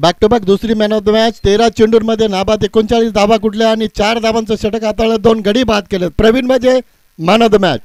Back to back दुसरी man of the match. 13 चेंडूंमध्ये नाबाद 39 धावा कुठल्या आणि 4 धावांचं षटक हाताळलं, 2 गडी बाद केले. प्रवीण म्हणजे मॅन ऑफ द मॅच.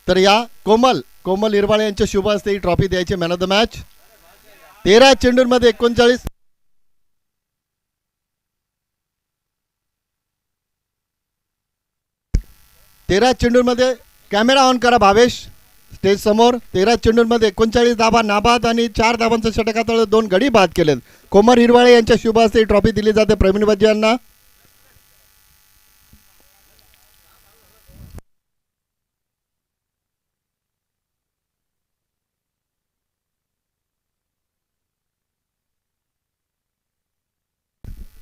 तर या कोमल इरवाळे यांच्या शुभ हस्ते ही ट्रॉफी द्यायची मॅन ऑफ द मॅच. 13 चेंडूंमध्ये 39. चेंडूंमध्ये कॅमेरा ऑन करा भावेश स्टेज समोर. 13 चेंडूंमध्ये 39 धावा नाबाद आणि 4 धावांचं षटक हाताळलं, 2 गडी बाद केलेत. कोमल इरवाळे यांच्या शुभ हस्ते ही ट्रॉफी दिली जाते प्रवीण वज्जे यांना.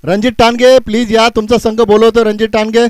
रणजित टानगे प्लीज या, तुमचा संघ बोलवतो. Ranjit Tange.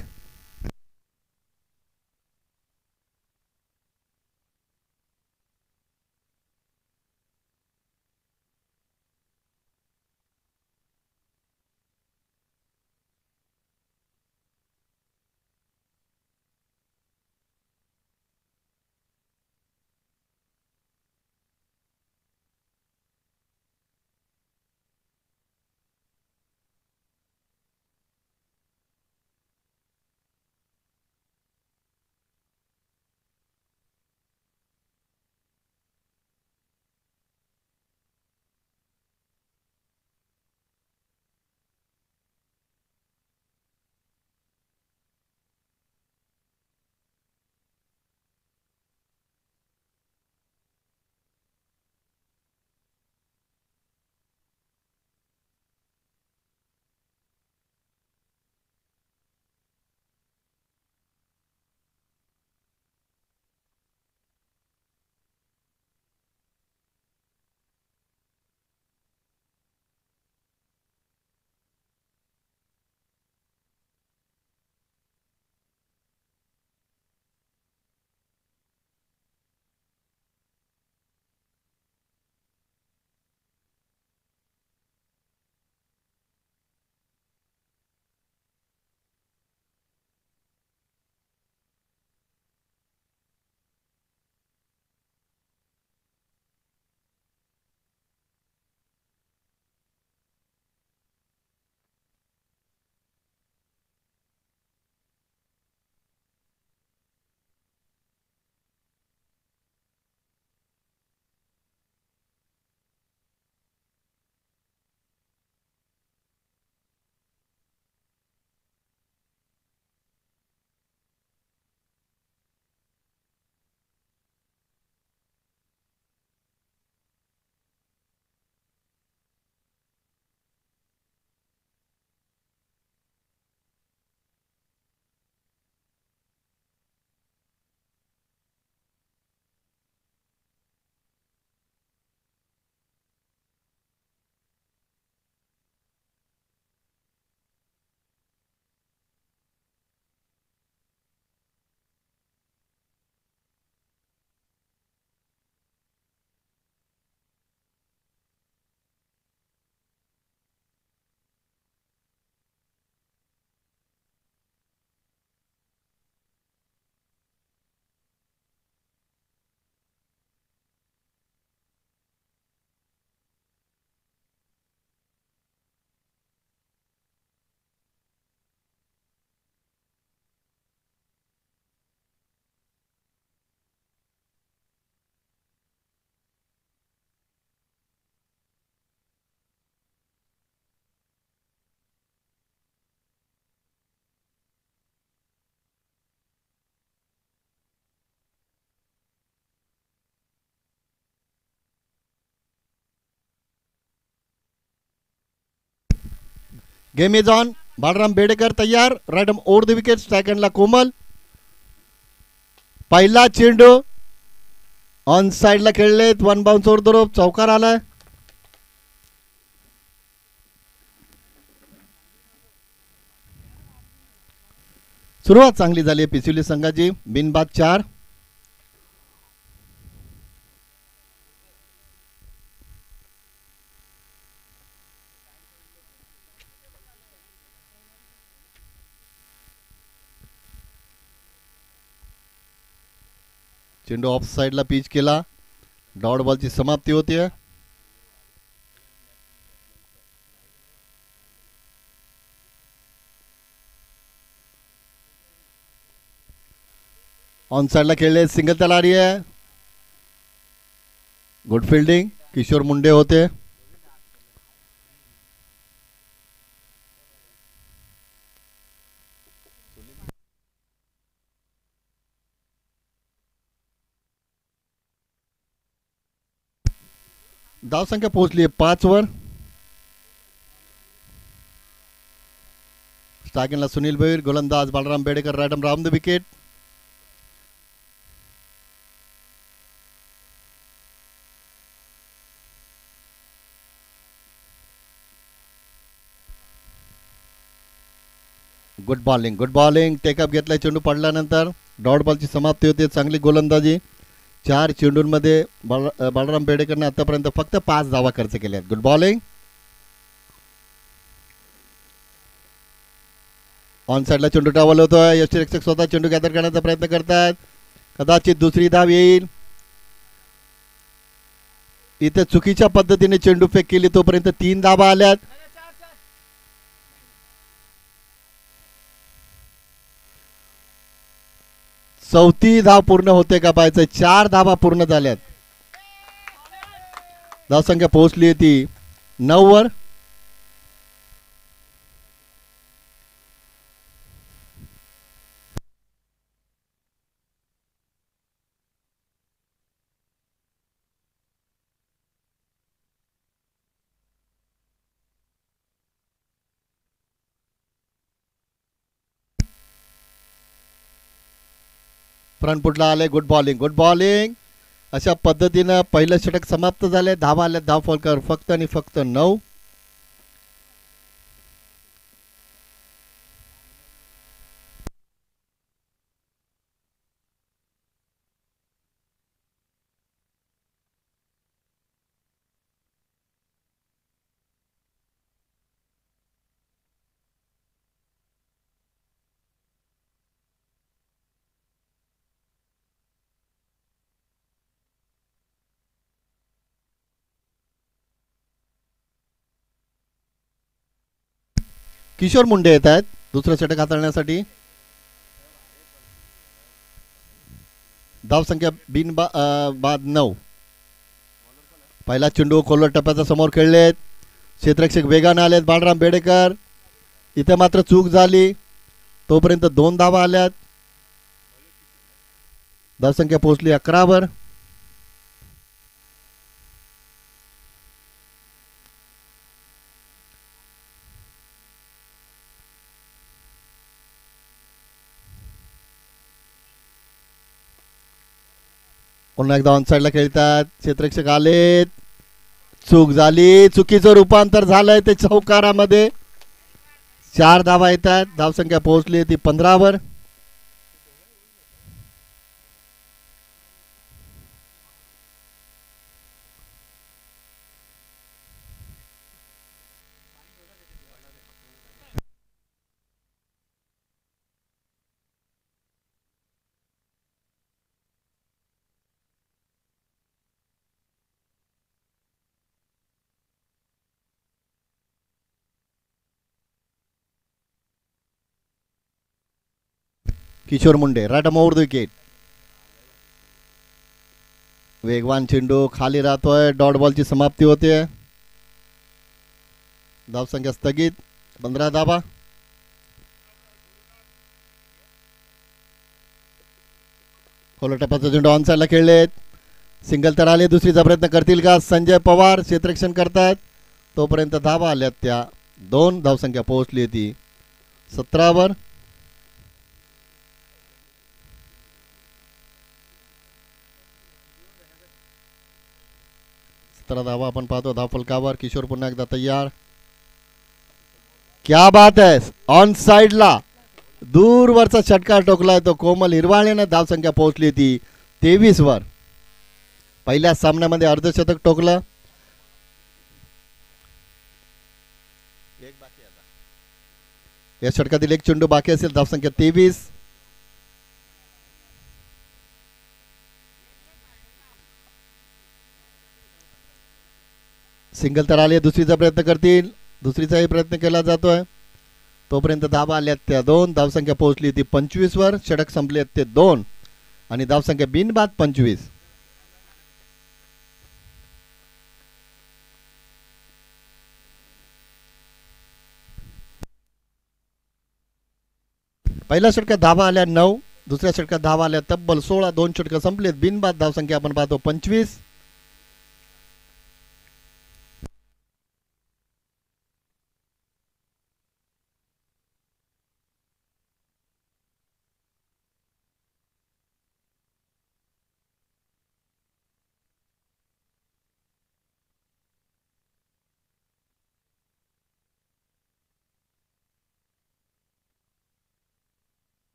Game is on. Balram Bedekar तयार. Right over the wicket. सेकंडला कोमल. पहिला चेंडू ऑन साइडला खेळलेत. 1 बाउन्स ओव्हर द रोप. चौकार आलाय. सुरुवात चांगली झाली पिसिवली संघाची. बिनबाद 4. चेंडू ऑफ साईडला पिच केला. डॉट बॉलची समाप्ती होते. ऑन साइडला खेळले. सिंगल त्याला आली आहे. गुड फिल्डिंग किशोर मुंडे होते. धावसंख्या पोहोचली 5 वर. स्टार्टिंगला सुनील भैर, गोलंदाज Balram Bedekar right arm round the wicket. Good bowling टेकअप घेतलाय. चेंडू पडल्यानंतर डॉट बॉलची समाप्ती होते. चांगली गोलंदाजी. 4 चेंडूंमध्ये बालराम बेडेकरने आतापर्यंत फक्त 5 धावा खर्च केल्या आहेत. Good bowling. ऑन साइडला चेंडू टावल होतोय. यष्टीरक्षक स्वतः चेंडू गॅदर करण्याचा प्रयत्न करतात. कदाचित दुसरी धाव येईल. इथे चुकीच्या पद्धतीने चेंडू फेक केली, तोपर्यंत 3 धावा आल्यात. चौथी धाव पूर्ण होते का पाहायचं. 4 धावा पूर्ण झाल्यात. धावसंख्या पोहोचली ती 9 वर. फ्रंट फुटला आले. Good bowling. अशा पद्धतीनं पहिलं षटक समाप्त झाले. धावा आल्या धाव फलकावर फक्त आणि फक्त 9. किशोर मुंडे येत आहेत दुसरं षटक हाताळण्यासाठी. धावसंख्या बाद 9. पहिला चेंडू खोलवर टप्प्याच्या समोर खेळलेत. क्षेत्ररक्षक वेगाने आलेत. बालराम बेडेकर. इथे मात्र चूक झाली, तोपर्यंत 2 धावा आल्यात. धावसंख्या पोहोचली 11 वर. पुन्हा एकदा ऑन साइडला खेळतात. क्षेत्ररक्षक आलेत. चूक झाली. चुकीचं रूपांतर झालंय ते चौकारामध्ये. 4 धावा येतात. धावसंख्या पोहोचली ती 15 वर. Kishore Munde right arm over the wicket. वेगवान चेंडू खाली राहतोय. डॉट बॉलची समाप्ती होते. धावसंख्या स्थगित 15 धावा. खोलवर टप्प्याचा चेंडू ऑन साइडला खेळलेत. सिंगल तर आले. दुसरीचा प्रयत्न करतील का. संजय पवार क्षेत्ररक्षण करतात. तोपर्यंत धावा आल्यात त्या 2. धावसंख्या पोहोचली ती 17 वर. धावा आपण पाहतो धावफलकावर. किशोर पुन्हा एकदा तयार. क्या बात है. ऑन साइडला दूरवरचा षटकार टोकलाय तो कोमल हिरवाळेने. धावसंख्या पोहोचली ती 23 वर. पहिल्या सामन्यामध्ये अर्धशतक टोकलं. या षटकातील एक चेंडू बाकी असेल. धावसंख्या 23. सिंगल तर आले, दुसरीचा प्रयत्न करतील, दुसरीचाही प्रयत्न केला जातोय. तोपर्यंत धाबा आल्यात त्या 2. धावसंख्या पोहोचली ती 25 वर. षटक संपले ते 2 आणि धावसंख्या बिनबाद 25. पहिल्या षटकात धाबा आल्या 9, दुसऱ्या षटकात धाबा आल्या तब्बल 16. 2 षटकं संपलेत. बिनबाद धावसंख्या आपण पाहतो 25.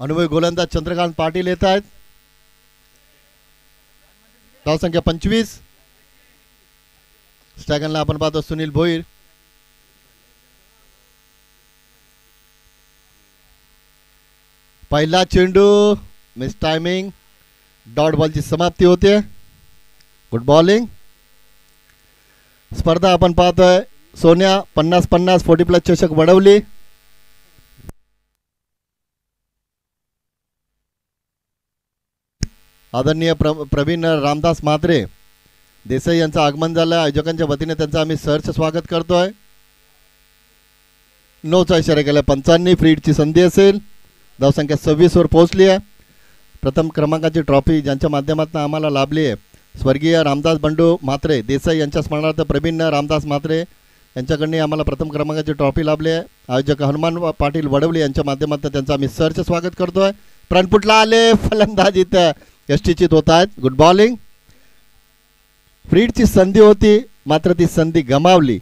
अनुभवी गोलंदाज चंद्रकांत पाटील येत आहेत. धावसंख्या 25. स्ट्रायगनला आपण पाहतो सुनील भोईर. पहिला चेंडू मिस टायमिंग. डॉट बॉलची समाप्ती होते. Good bowling. स्पर्धा आपण पाहतोय सोन्या 50-50 40+ चषक वडवली. आदरणीय प्रवीण रामदास म्हात्रे देसाई यांचं आगमन झालं. आयोजकांच्या वतीने त्यांचं आम्ही सहर्ष स्वागत करतोय. नोचा इशारा केला पंचांनी. फ्रीडची संधी असेल. धावसंख्या 26 वर पोहोचली आहे. प्रथम क्रमांकाची ट्रॉफी ज्यांच्या माध्यमातून आम्हाला लाभली आहे स्वर्गीय रामदास बंडू म्हात्रे देसाई यांच्या स्मरणार्थ प्रवीण रामदास म्हात्रे यांच्याकडून आम्हाला प्रथम क्रमांकाची ट्रॉफी लाभली आहे. आयोजक हनुमान पाटील वडवली यांच्या माध्यमातून त्यांचं आम्ही सहर्ष स्वागत करतोय. फ्रंटफुटला आले. फलंदाज इथं यष्टीचित होत आहेत. Good bowling. फ्रीडची संधी होती मात्र ती संधी गमावली.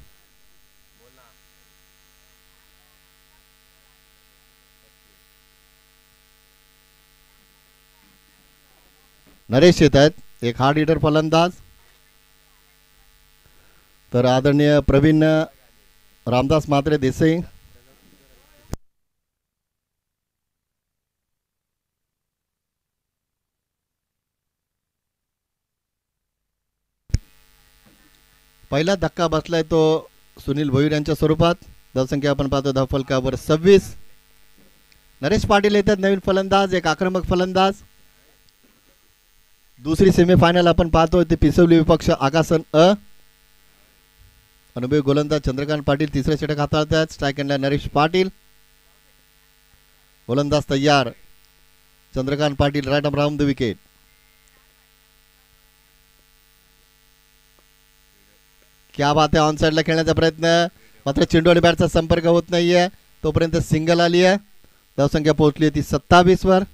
नरेश येत आहेत. एक हार्ड हिटर फलंदाज. तर आदरणीय प्रवीण रामदास म्हात्रे देसाई पहिला धक्का बसलाय तो सुनील भोईर यांच्या स्वरूपात. धावसंख्या आपण पाहतो धावफलकावर 26. नरेश पाटील येतात नवीन फलंदाज. एक आक्रमक फलंदाज. दुसरी सेमीफायनल आपण पाहतोय ते पिसवली विपक्ष आकासन अ. अनुभवी गोलंदाज चंद्रकांत पाटील तिसरे षटक हाताळतात. स्ट्राईक एंडला नरेश पाटील. गोलंदाज तयार. Chandrakant Patil right arm round the wicket. क्या बात आहे. ऑन साइडला खेळण्याचा प्रयत्न मात्र चेंडू आणि बॅटचा संपर्क होत नाहीये. तोपर्यंत सिंगल आली आहे. धावसंख्या पोहोचली ती 27 वर.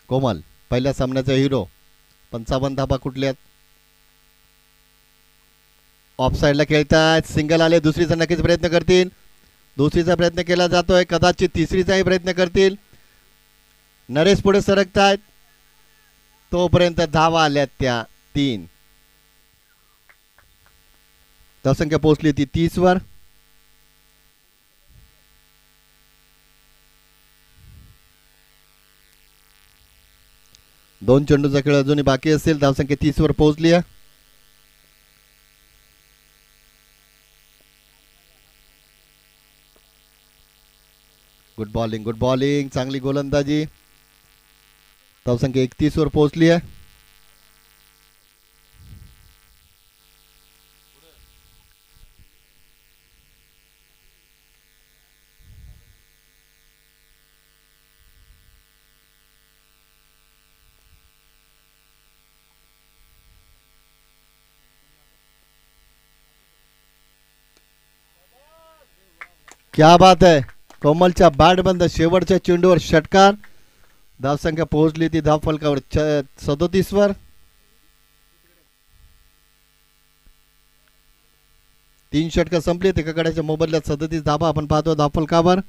कोमल पहिल्या सामन्याचा हिरो. 55 धाबा कुठल्यात. ऑफ साइडला खेळतात. सिंगल आले. दुसरीचा नक्कीच प्रयत्न करतील. दुसरीचा प्रयत्न केला जातोय. कदाचित तिसरीचाही प्रयत्न करतील. नरेश पुढे सरकतायत. तोपर्यंत धावा आल्यात त्या 3. धावसंख्या पोहोचली ती 30 वर. दोन चेंडूचा खेळ अजूनही बाकी असेल. धावसंख्या 30 वर पोहोचली आहे. Good bowling. Good bowling. चांगली गोलंदाजी. धावसंख्या 31 वर पोहोचली आहे. क्या बात आहे. कोमलच्या बॅट बंद. शेवटच्या चेंडूवर षटकार. धावसंख्या पोहोचली ती धाव फलकावर 37 वर. 3 षटकं संपली. एका गड्याच्या मोबदल्यात 37 धावा आपण पाहतो धाव फलकावर.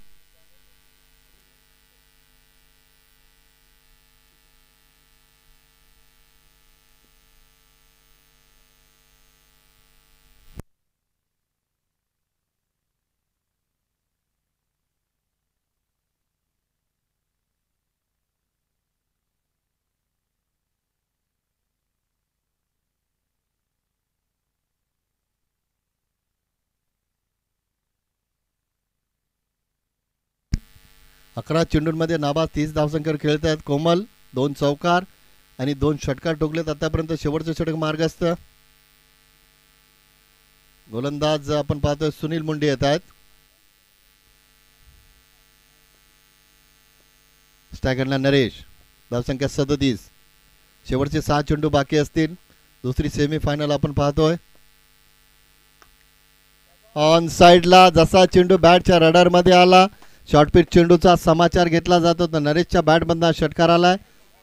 अकरा चेंडूंमध्ये नाबाद 30 धावसंख्येवर खेळत आहेत कोमल. 2 चौकार आणि 2 षटकार ठोकलेत आतापर्यंत. शेवटचे षटक मार्गस्थ. गोलंदाज आपण पाहतोय सुनील मुंडे येत आहेत. स्टॅगनला नरेश. धावसंख्या 37. शेवटचे 6 चेंडू बाकी असतील. दुसरी सेमीफायनल आपण पाहतोय. ऑन साइडला जसा चेंडू बॅटच्या रडार मध्ये आला शॉर्टपिच चेंडूचा समाचार घेतला जातो तर नरेशच्या बॅटमधून षटकार आलाय.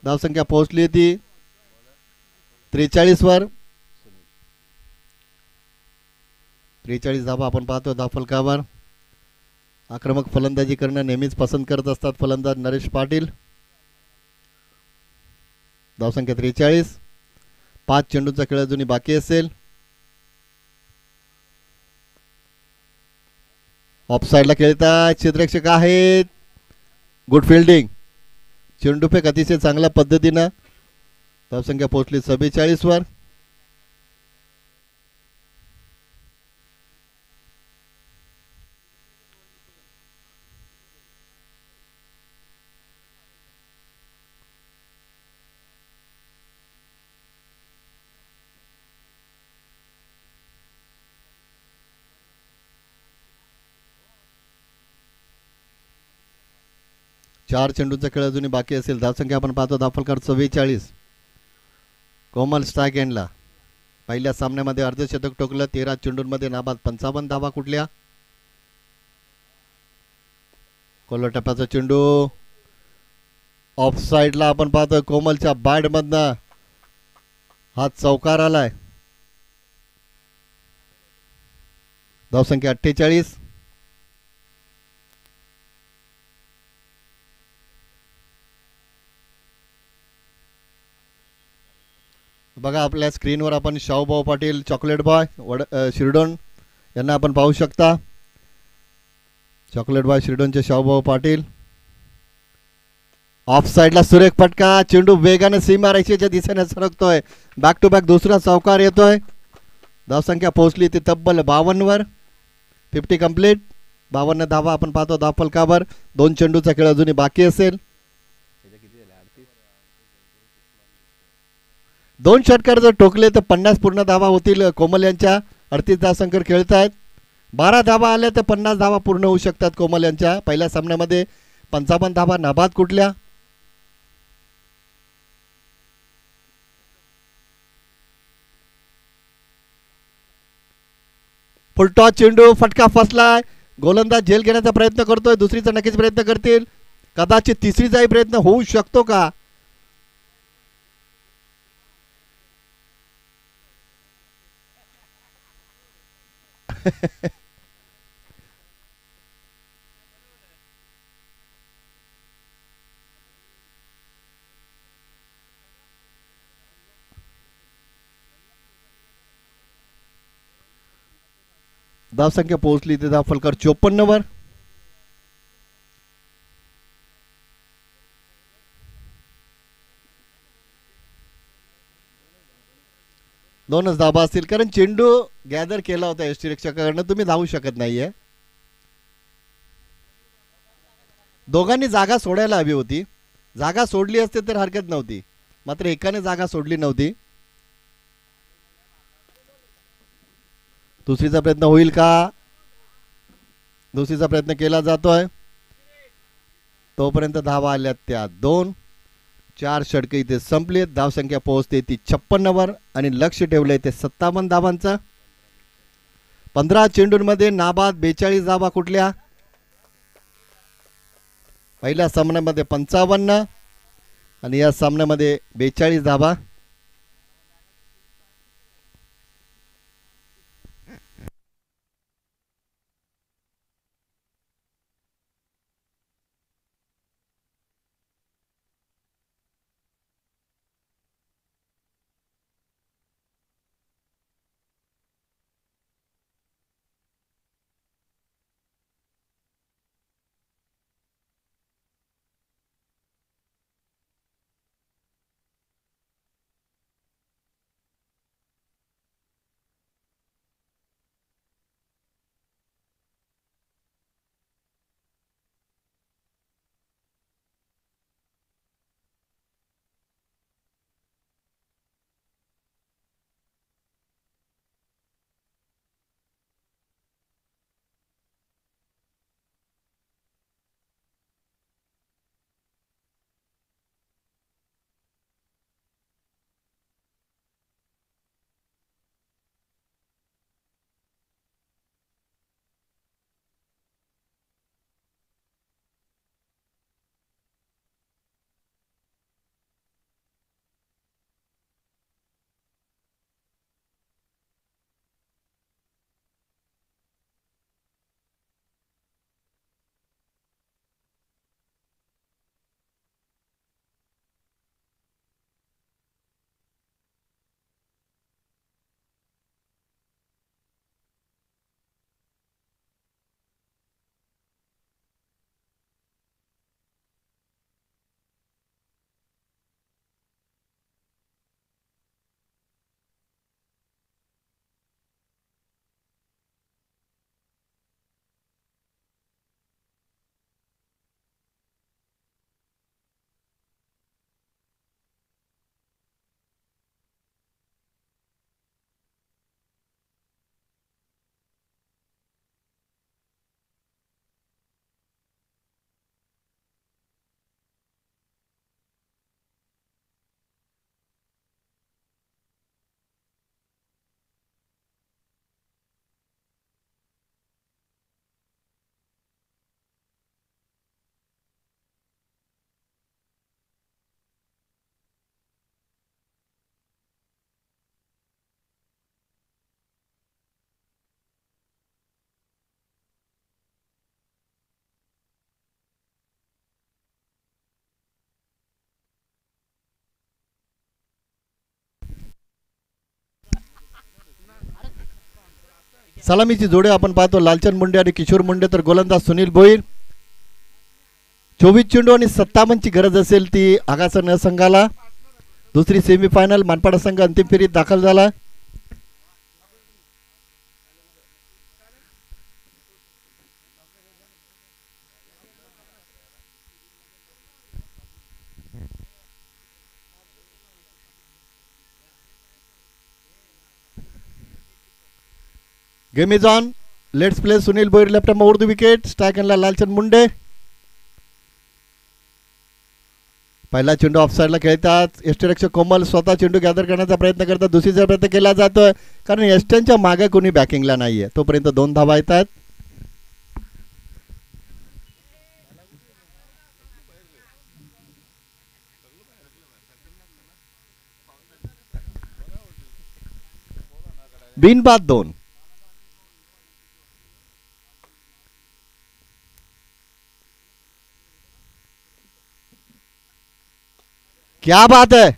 धावसंख्या पोहोचली ती 43 वर. 43 धावा आपण पाहतो धावफलकावर. आक्रमक फलंदाजी करणं नेहमीच पसंत करत असतात फलंदाज नरेश पाटील. धावसंख्या 43. 5 चेंडूचा खेळ अजूनही बाकी असेल. ऑफसाइडला खेळतात क्षेत्ररक्षक आहेत. Good fielding. चेंडूफेक अतिशय चांगल्या पद्धतीनं. धावसंख्या पोहोचली 44 वर. चार चेंडूचा खेळ अजूनही बाकी असेल. धावसंख्या आपण पाहतो धावफलकार 44. कोमल स्ट्राईक एंडला. पहिल्या सामन्यामध्ये अर्धशतक ठोकलं. 13 चेंडूंमध्ये नाबाद 55 धावा कुठल्या. कोल्हा टप्प्याचा चेंडू ऑफ साइडला आपण पाहतोय कोमलच्या बॅट मधनं हा चौकार आलाय. धावसंख्या 48. बघा आपल्या स्क्रीनवर आपण शाहूभाऊ पाटील चॉकलेट बॉय शिरडोन यांना आपण पाहू शकता. चॉकलेट बॉय शिरडोनचे शाहूभाऊ पाटील. ऑफ साइडला सुरेख फटका. चेंडू वेगाने सीमारेषेच्या दिशेने सरकतोय. बॅक टू बॅक दुसरा चौकार येतोय. धावसंख्या पोहोचली ती तब्बल 52 वर. 50 कंप्लीट. 52 धावा आपण पाहतो धावफलकावर. 2 चेंडूचा खेळ अजूनही बाकी असेल. 2 षटकार जर ठोकले तर 50 पूर्ण धावा होतील. कोमल यांच्या 38 धावसंख्येवर खेळत आहेत. 12 धावा आल्या तर 50 धावा पूर्ण होऊ शकतात कोमल यांच्या. पहिल्या सामन्यामध्ये 55 धावा नाबाद कुठल्या. फुलटॉस चेंडू फटका फसलाय. गोलंदाज झेल घेण्याचा प्रयत्न करतोय. दुसरीचा नक्कीच प्रयत्न करतील. कदाचित तिसरीचाही प्रयत्न होऊ शकतो का. धावसंख्या पोहोचली ते धावफलकार 54 वर. दोनच धाबा असतील कारण चेंडू गॅदर केला होता यष्टिरक्षकाकडनं. तुम्ही धावू शकत नाहीये. दोघांनी जागा सोडायला हवी होती. जागा सोडली असते तर हरकत नव्हती. मात्र एकाने जागा सोडली नव्हती. दुसरीचा प्रयत्न होईल का. दुसरीचा प्रयत्न केला जातोय. तोपर्यंत धावा आल्या त्या 2. 4 षटके इथे संपले. धावसंख्या पोहोचते ती 56 वर आणि लक्ष ठेवलंय ते 57 धावांचा. 15 चेंडूंमध्ये नाबाद 42 धावा कुठल्या. पहिल्या सामन्यामध्ये 55. आणि या सामन्यामध्ये 42 धावा. सलामीची जोडे आपण पाहतो, लालचंद मुंडे आणि किशोर मुंडे. तर गोलंदाज सुनील भोईर. 24 चेंडू आणि 57ची गरज असेल ती आगासन संघाला. दुसरी सेमीफायनल मानपाडा संघ अंतिम फेरीत दाखल झाला. Game is on. Let's play. Sunil Bhoir left arm over the wicket. Strike एंडला लालचंद मुंडे. पहिला चेंडू ऑफसाईडला खेळतात. यष्टीरक्षक कोमल स्वतः चेंडू गॅदर करण्याचा प्रयत्न करतात. दुसरीचा प्रयत्न केला जातोय कारण यष्ट्यांच्या मागे कोणी बॅकिंगला नाहीये. तोपर्यंत 2 धावा येतात. बिनबाद 2. क्या बात आहे.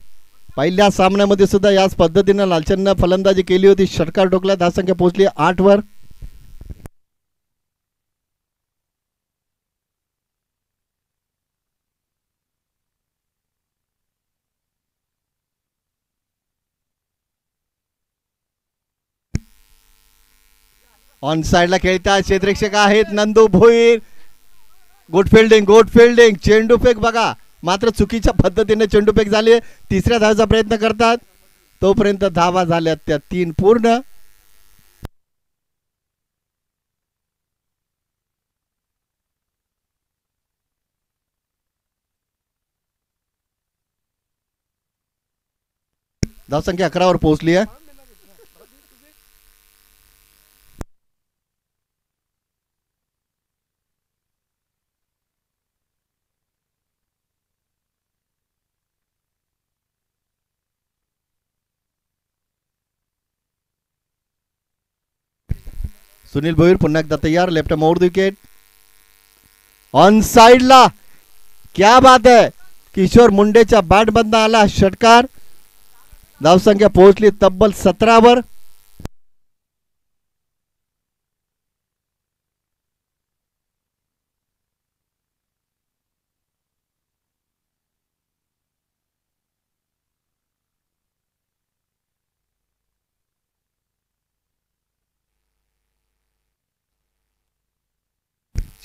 पहिल्या सामन्यामध्ये सुद्धा याच पद्धतीने लालचंदनं फलंदाजी केली होती. षटकार ठोकला. धावसंख्या पोहोचली 8 वर. ऑन साइडला खेळतात. क्षेत्ररक्षक आहेत Nandu Bhoir. Good fielding, good fielding. चेंडूफेक बघा, मात्र चुकीच्या पद्धतीने चेंडूफेक झाली. तिसऱ्या धावाचा प्रयत्न करतात. तोपर्यंत धावा झाल्या त्या 3 पूर्ण. धावसंख्या 11 वर पोहोचली आहे. सुनील भोईर पुन्हा एकदा तयार, लेफ्ट मोर विकेट ऑन साइडला. क्या बात आहे, किशोर मुंडेच्या बॅटमधनं आला षटकार. धावसंख्या पोहोचली तब्बल 17 वर.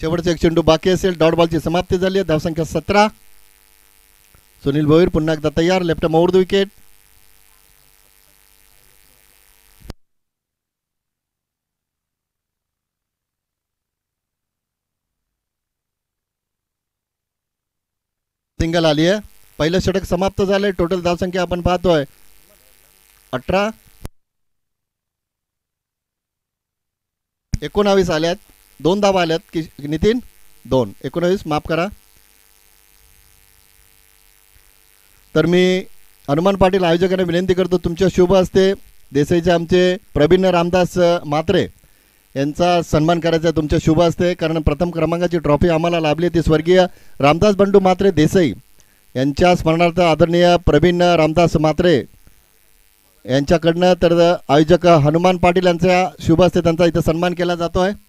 शेवटचा एक चेंडू बाकी असेल. डॉट बॉलची समाप्ती झाली आहे. धावसंख्या 17. सुनील भोईर पुन्हा एकदा तयार, लेफ्ट मोर विकेट. सिंगल आली आहे. पहिलं षटक समाप्त झालंय. टोटल धावसंख्या आपण पाहतोय 18. 19 आल्यात. 2 धावा आल्यात की नितीन 2. 19 माफ करा. तर मी हनुमान पाटील आयोजकांना विनंती करतो, तुमच्या शुभ हस्ते देसाईचे आमचे प्रवीण रामदास म्हात्रे यांचा सन्मान करायचा आहे तुमच्या शुभ हस्ते. कारण प्रथम क्रमांकाची ट्रॉफी आम्हाला लाभली ती स्वर्गीय रामदास बंडू म्हात्रे देसाई यांच्या स्मरणार्थ आदरणीय प्रवीण रामदास म्हात्रे यांच्याकडनं. तर आयोजक हनुमान पाटील यांच्या शुभ हस्ते त्यांचा इथं सन्मान केला जातो आहे.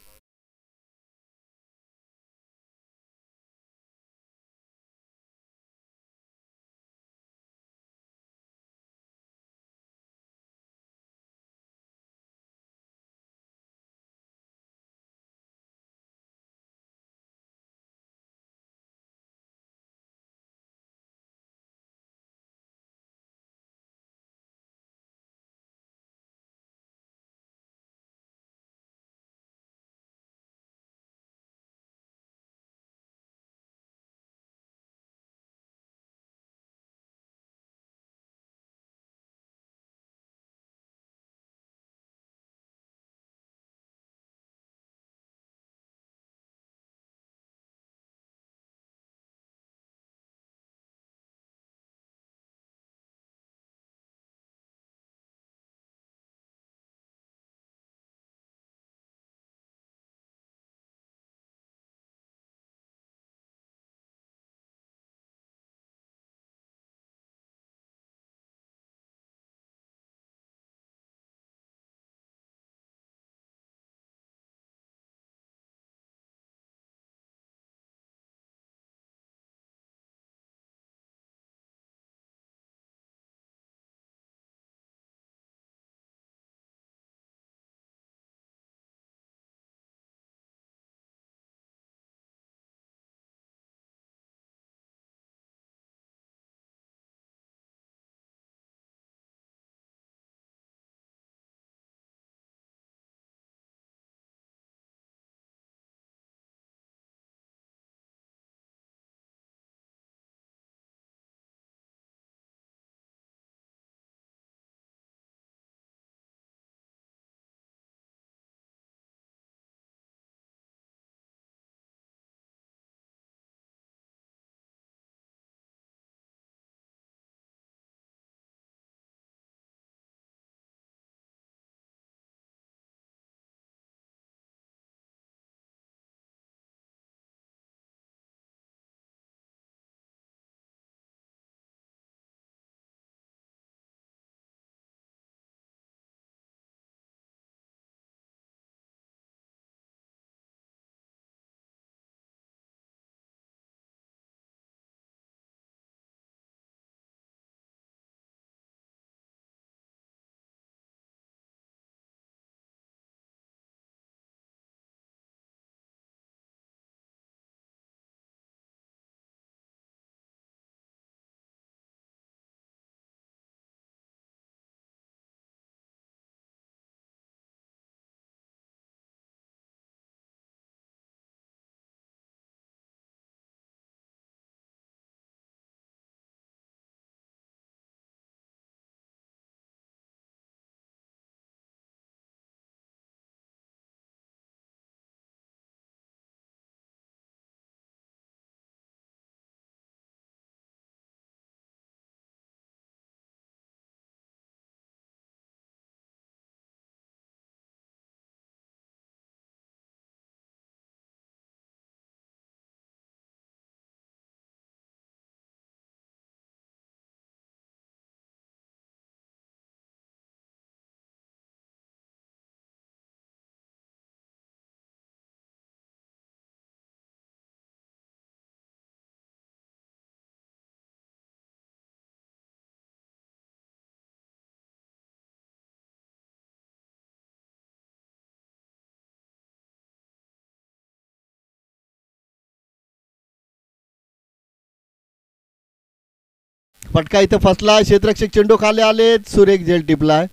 फटका इथं फसला. क्षेत्ररक्षक चेंडू खाली आले. सुरेख झेल टिपलाय.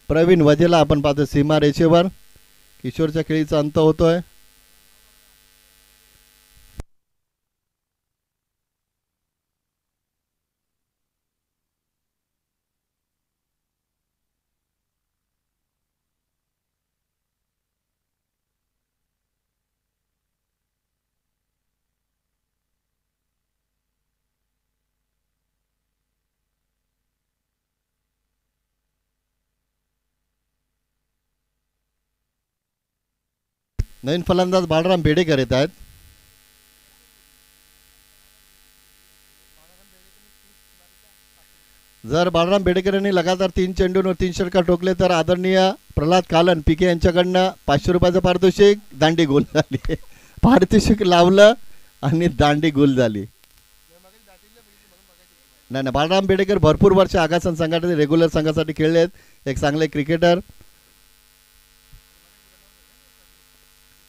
प्रवीण वजेला आपण पाहतो सीमा रेषेवर. किशोरच्या खेळीचा अंत होतोय. नवीन फलंदाज बाळराम बेडेकर येत आहेत. जर बाळराम बेडेकर यांनी लगातार 3 चेंडूंवर 3 षटकार ठोकले तर आदरणीय प्रल्हाद कालन पीके यांच्याकडनं 500 रुपयाचं पारितोषिक. दांडी गोल झाली. पारितोषिक लावलं आणि दांडी गोल झाली. नाही, बाळराम बेडेकर भरपूर वर्ष आगासन संघासाठी रेग्युलर संघासाठी खेळले आहेत. एक चांगले क्रिकेटर.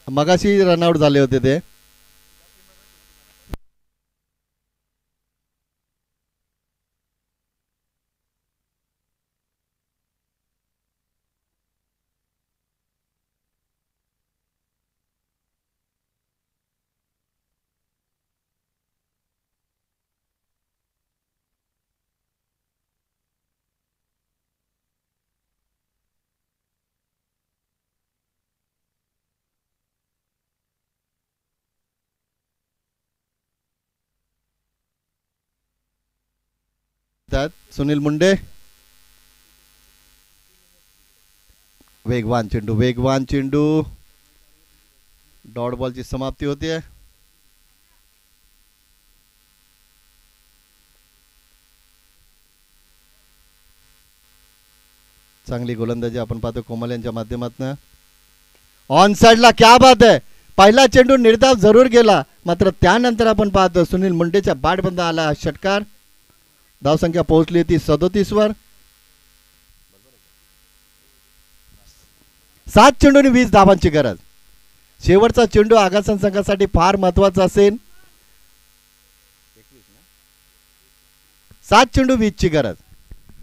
मगाशी रनआउट झाले होते ते. सुनील मुंडे. वेगवान चेंडू. डॉट बॉलची समाप्ती होते. चांगली गोलंदाजी आपण पाहतो कोमल यांच्या माध्यमातून. ऑन साइडला क्या बात आहे. पहिला चेंडू निर्धाव जरूर गेला, मात्र त्यानंतर आपण पाहतो सुनील मुंडेच्या बॅटबंद आला षटकार. धावसंख्या पोहोचली ती 37 वर. 7 चेंडूंनी 20 धावांची गरज. शेवटचा चेंडू आगासन संघासाठी फार महत्वाचा असेल. 7 चेंडू 20 ची गरज.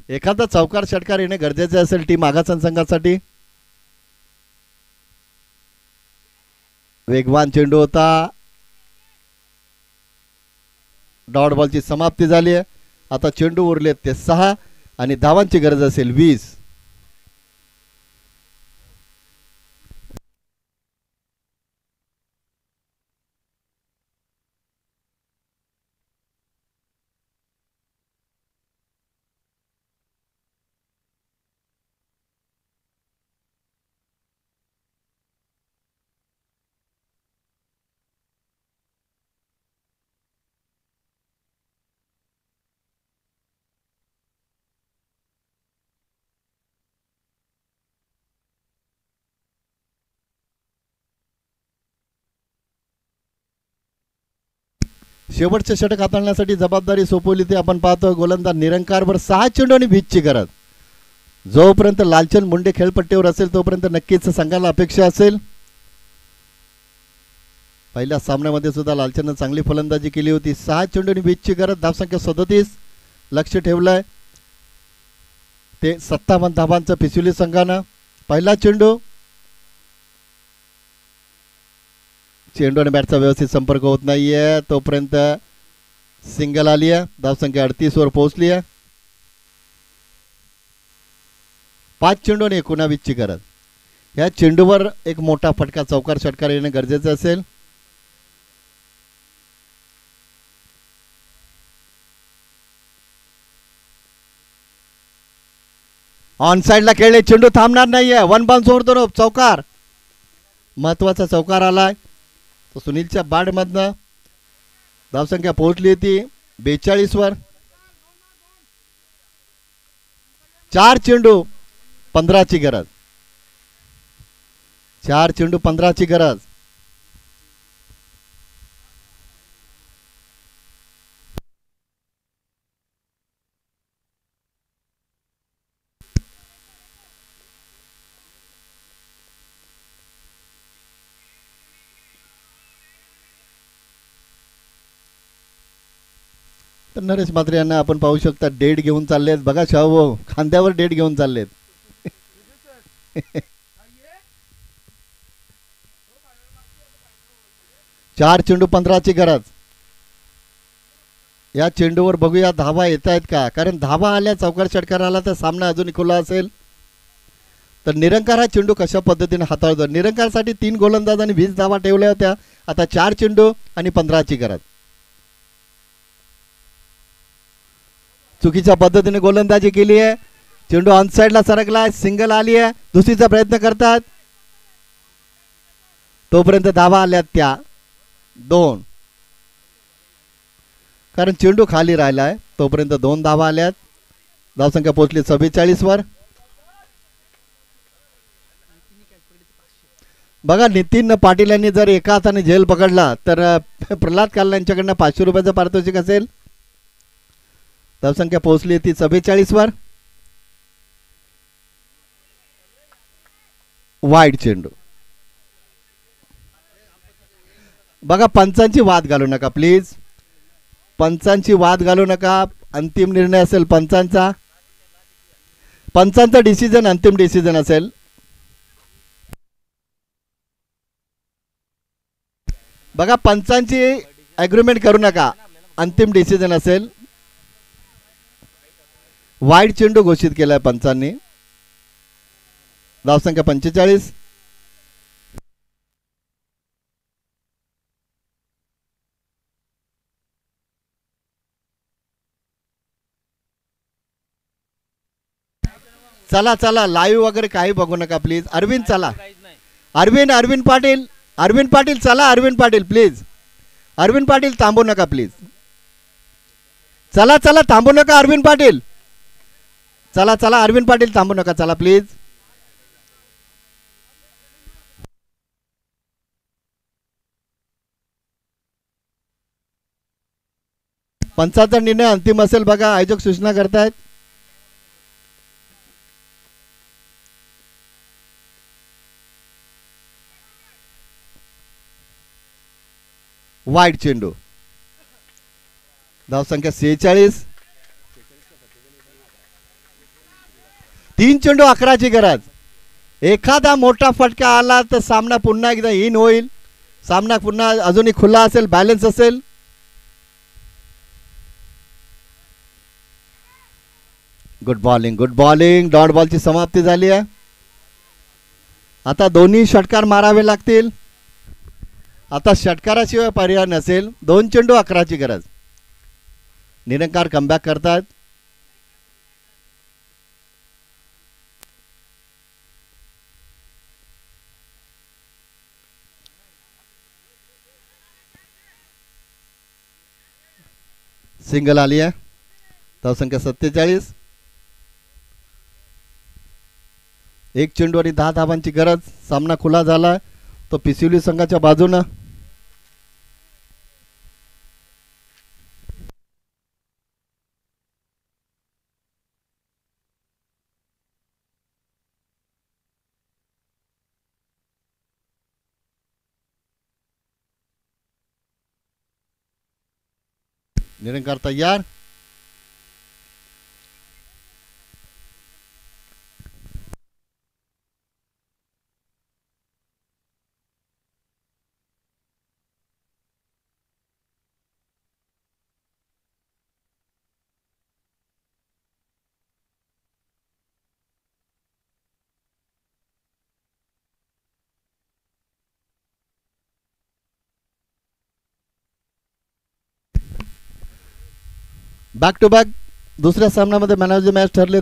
एखादा चौकार षटकार येणे गरजेचे असेल टीम आगासन संघासाठी. वेगवान चेंडू होता. डॉट बॉलची समाप्ती झाली आहे. आता चेंडू उरले ते 6 आणि धावांची गरज असेल 20. शेवटचे षटक हाताळण्यासाठी जबाबदारी सोपवली ते आपण पाहतो. गोलंदाज निरंकारवर 6 चेंडू आणि 20 ची गरज. जोपर्यंत लालचंद मुंडे खेळपट्टीवर असेल तोपर्यंत नक्कीच संघाला अपेक्षा असेल. पहिल्या सामन्यामध्ये सुद्धा लालचंदने चांगली फलंदाजी केली होती. 6 चेंडू आणि 20 ची गरज. धावसंख्या 37. लक्ष ठेवलंय ते 57 धावांचं पिसुली संघानं. पहिला चेंडू. चेंडू आणि बॅटचा व्यवस्थित संपर्क होत नाहीये तोपर्यंत सिंगल आली आहे. धावसंख्या 38 वर पोहोचली आहे. 5 चेंडू आणि 19 ची गरज. या चेंडूवर एक मोठा फटका चौकार षटकार येणे गरजेचे असेल. ऑन साइडला खेळले. चेंडू थांबणार नाहीये. 1 बाउन्स ओव्हर चौकार. महत्वाचा चौकार आलाय तो सुनीलच्या बॅटमधनं. धावसंख्या पोहोचली होती 42 वर. 4 चेंडू 15 ची गरज. 4 चेंडू 15 ची गरज. तर नरेश म्हात्रे यांना आपण पाहू शकता डेट घेऊन चाललेत बघा शाहू खांद्यावर डेट घेऊन चाललेत. चार चेंडू 15ची गरज. या चेंडूवर बघूया धावा येत आहेत का, कारण धावा आल्या चौकार षटकार आला तर सामना अजूनही खुला असेल. तर निरंकार हा चेंडू कशा पद्धतीने हाताळतो. निरंकारसाठी 3 गोलंदाज आणि 20 धावा ठेवल्या होत्या. आता 4 चेंडू आणि 15ची गरज. चुकीच्या पद्धतीने गोलंदाजी केली आहे. चेंडू ऑन साइडला सरकलाय. सिंगल आली आहे. दुसरीचा प्रयत्न करतात. तोपर्यंत धावा आल्यात त्या 2, कारण चेंडू खाली राहिलाय. तोपर्यंत 2 धावा आल्यात. धावसंख्या पोहोचली 44 वर. बघा नितीन पाटील यांनी जर एका हाताने झेल पकडला तर प्रल्हाद काल्ला यांच्याकडनं 500 रुपयाचं पारितोषिक असेल. धावसंख्या पोहोचली ती 44 वर. वाईड चेंडू. बघा पंचांची वाद घालू नका प्लीज. पंचांची वाद घालू नका. अंतिम निर्णय असेल पंचांचा. पंचांचा डिसिजन अंतिम डिसिजन असेल. बघा पंचांची ॲग्रीमेंट करू नका. अंतिम डिसिजन असेल. वाईड चेंडू घोषित केलाय पंचांनी. धावसंख्या 45. चला चला लाईव्ह वगैरे काही बघू नका प्लीज. अरविंद चला. अरविंद पाटील. अरविंद पाटील चला. अरविंद पाटील प्लीज. अरविंद पाटील थांबू नका प्लीज. चला चला थांबू नका अरविंद पाटील. चला चला अरविंद पाटील थांबू नका. चला प्लीज. पंचाचा निर्णय अंतिम असेल. बघा आयोजक सूचना करतायत. वाईड चेंडू. धावसंख्या 46. 3 चेंडू 11ची गरज. एखादा मोठा फटका आला तर सामना पुन्हा एकदा इन होईल. सामना पुन्हा अजूनही खुला असेल. बॅलन्स असेल. Good bowling. Good bowling. Dot बॉलची समाप्ती झाली आहे. आता दोन्ही षटकार मारावे लागतील. आता षटकाराशिवाय पर्याय नसेल. 2 चेंडू 11ची गरज. निरंकार कमबॅक करतात. सिंगल आली आहे. धावसंख्या 47. 1 चेंडू आणि 10 धावांची गरज. सामना खुला झाला तो पिसिवली संघाच्या बाजूनं. निरंकार तयार. बॅक टू बॅक दुसऱ्या सामन्यामध्ये मॅन ऑफ द मॅच ठरले